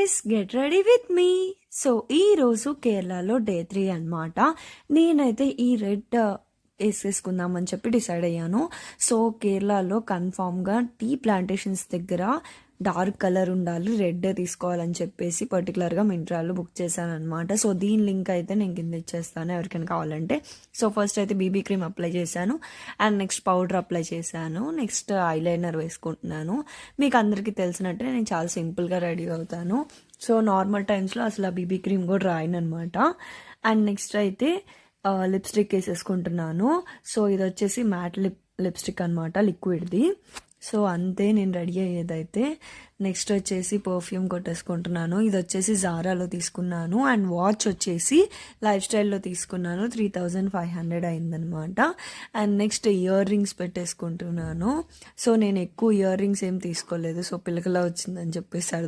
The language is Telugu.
Guys, get ready with me. So ఈ రోజు కేరళలో డే 3 అన్నమాట. నేనైతే ఈ రెడ్ వేసేసుకుందామని చెప్పి డిసైడ్ అయ్యాను. సో కేరళలో కన్ఫామ్గా టీ ప్లాంటేషన్స్ దగ్గర డార్క్ కలర్ ఉండాలి, రెడ్ తీసుకోవాలని చెప్పేసి పర్టికులర్గా మింట్రాలో బుక్ చేశాను అనమాట. సో దీని లింక్ అయితే నేను కింద ఇచ్చేస్తాను ఎవరికైనా కావాలంటే. సో ఫస్ట్ అయితే బీబీ క్రీమ్ అప్లై చేశాను అండ్ నెక్స్ట్ పౌడర్ అప్లై చేశాను. నెక్స్ట్ ఐలైనర్ వేసుకుంటున్నాను. మీకు అందరికీ తెలిసినట్టే నేను చాలా సింపుల్గా రెడీ అవుతాను. సో నార్మల్ టైమ్స్లో అసలు ఆ బీబీ క్రీమ్ కూడా రాయను అనమాట. అండ్ నెక్స్ట్ అయితే లిప్స్టిక్ వేసేసుకుంటున్నాను. సో ఇది వచ్చేసి మ్యాట్ లిప్స్టిక్ అనమాట, లిక్విడ్ది. సో అంతే నేను రెడీ అయ్యేదైతే. నెక్స్ట్ వచ్చేసి పర్ఫ్యూమ్ కొట్టేసుకుంటున్నాను. ఇది వచ్చేసి జారాలో తీసుకున్నాను. అండ్ వాచ్ వచ్చేసి లైఫ్ స్టైల్లో తీసుకున్నాను. 3500 అయిందనమాట. అండ్ నెక్స్ట్ ఇయర్ రింగ్స్ పెట్టేసుకుంటున్నాను. సో నేను ఎక్కువ ఇయర్ రింగ్స్ ఏం తీసుకోలేదు. సో పిల్లకలా వచ్చిందని చెప్పేసి